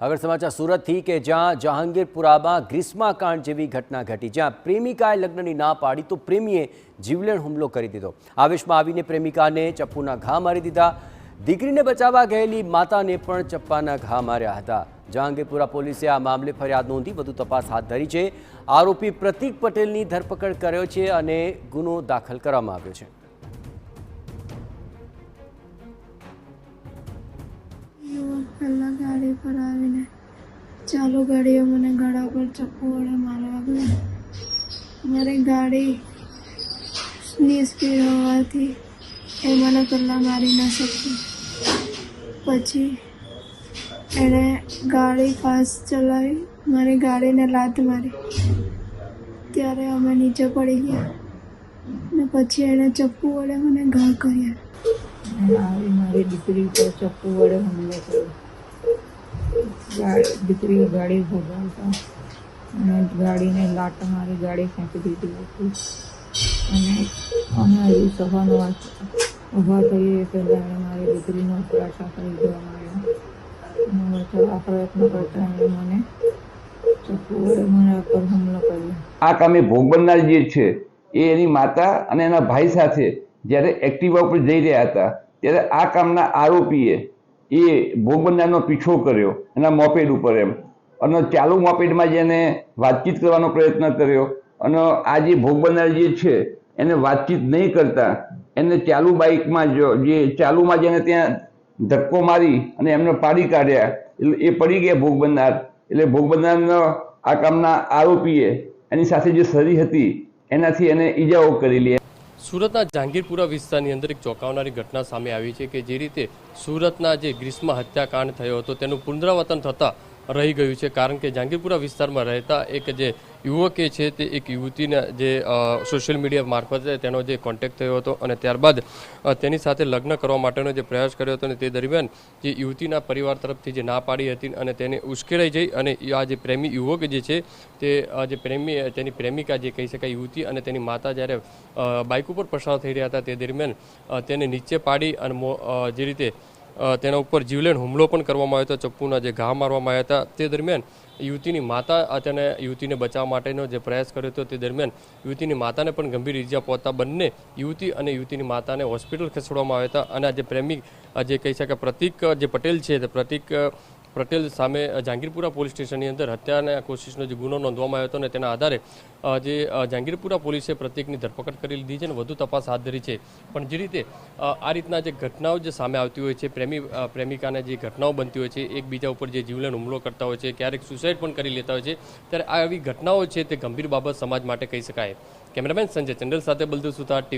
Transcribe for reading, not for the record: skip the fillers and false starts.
આગળ સમાચાર સુરતથી કે જ્યાં જહાંગીરપુરામાં ગ્રીષ્માકાંડ જેવી ઘટના ઘટી, જ્યાં પ્રેમિકાએ લગ્નની ના પાડી તો પ્રેમીએ જીવલેણ હુમલો કરી દીધો। આવેશમાં આવીને પ્રેમિકાને ચપ્પુના ઘા મારી દીધા। દીકરીને બચાવવા ગયેલી માતાને પણ ચપ્પાના ઘા માર્યા હતા। જહાંગીરપુરા પોલીસે આ મામલે ફરિયાદ નોંધી વધુ તપાસ હાથ ધરી છે। આરોપી પ્રતીક પટેલની ધરપકડ કર્યો છે અને ગુનો દાખલ કરવામાં આવ્યો છે। पहला गाड़ी पर आवीने चालू गाड़ी मैंने गड़ा पर चप्पू वड़े मारवा गया। मारी गाड़ी स्पीड होवाथी ए मैंने पहला मारी ना सकी। पछी एने गाड़ी फास्ट चलावी, मारी गाड़ी ने लात मारी त्यारे अमे नीचे पड़ी गया ने पछी एने चप्पू वड़े मैंने घा कर्या। मारी दीकरी पर चप्पू वड़े हमलो कर्यो। दीकरी गाड़ी भगावता गाड़ी ने लाट मारी गाड़ी फेंकी दीधी हती। अमे हजू सवारनो ऊभा थईए पहला मारी दीकरीनो ત્રાસા કરી દેવામાં આવ્યો। બચાવવા પ્રયત્ન કરતા મને ચપ્પુ વડે મારા પર હુમલો કર્યો। આ કામે ભોગ બનનાર જે છે એ એની માતા અને એના ભાઈ સાથે જ્યારે એક્ટિવા ઉપર જઈ રહ્યા હતા ત્યારે આ કામના આરોપીએ એ ભોગ બનનારનો પીછો કર્યો એના મોપેડ ઉપર એમ, અને ચાલુ મોપેડમાં જેને વાતચીત કરવાનો પ્રયત્ન કર્યો અને આ જે ભોગ બનનાર જે છે એને વાતચીત નહીં કરતા એને ચાલુ બાઇકમાં જે ચાલુમાં જેને ત્યાં ધક્કો મારી અને એમને પાડી કાઢ્યા। એટલે એ પડી ગયા ભોગ બનનાર। એટલે ભોગ બનનારનો આ કામના આરોપીએ એની સાથે જે સરી હતી એનાથી એને ઈજાઓ કરેલી। સુરતના જહાંગીરપુરા વિસ્તારની અંદર એક ચોંકાવનારી ઘટના સામે આવી છે કે જે રીતે સુરતના જે ગ્રીષ્મ હત્યાકાંડ થયો હતો તેનું પુનરાવર્તન થતાં રહી ગયું છે। કારણ કે જહાંગીરપુરા વિસ્તારમાં રહેતા એક જે યુવકે છે તે એક યુવતીના જે સોશિયલ મીડિયા મારફતે તેનો જે કોન્ટેક્ટ થયો હતો અને ત્યારબાદ તેની સાથે લગ્ન કરવા માટેનો જે પ્રયાસ કર્યો હતો અને તે દરમિયાન જે યુવતીના પરિવાર તરફથી જે ના પાડી હતી અને તેને ઉશ્કેરાઈ જઈ અને આ જે પ્રેમી યુવક જે છે તે જે તેની પ્રેમિકા જે કહી શકાય યુવતી અને તેની માતા જ્યારે બાઇક ઉપર પસાર થઈ રહ્યા હતા તે દરમિયાન તેને નીચે પાડી અને જે રીતે તેના ઉપર જીવલેણ હુમલો પણ કરવામાં આવ્યો હતો। ચપ્પુના જે ઘા મારવામાં આવ્યા હતા। તે દરમિયાન યુવતીની માતા તેને યુવતીને બચાવવા માટેનો જે પ્રયાસ કર્યો હતો તે દરમિયાન યુવતીની માતાને પણ ગંભીર ઇજા પહોંચતા બંને યુવતી અને યુવતીની માતાને હોસ્પિટલ ખસેડવામાં આવ્યા હતા। અને આ જે પ્રેમિક જે કહી શકાય પ્રતીક જે પટેલ છે તે પ્રતીક પટેલ સામે જહાંગીરપુરા પોલીસ સ્ટેશનની અંદર હત્યાના કોશિશનો જે ગુનો નોંધવામાં આવ્યો હતો અને તેના આધારે જે જહાંગીરપુરા પોલીસે પ્રતીકની ધરપકડ કરી લીધી છે અને વધુ તપાસ હાથ ધરી છે। પણ જે રીતે આ રીતના જે ઘટનાઓ જે સામે આવતી હોય છે, પ્રેમિકાને જે ઘટનાઓ બનતી હોય છે, એકબીજા ઉપર જે જીવલેણ હુમલો કરતા હોય છે, ક્યારેક સુસાઇડ પણ કરી લેતા હોય છે, ત્યારે આવી ઘટનાઓ છે તે ગંભીર બાબત સમાજ માટે કહી શકાય। કેમેરામેન સંજય ચંડલ સાથે બલદેવ સુથાર, ટીવી।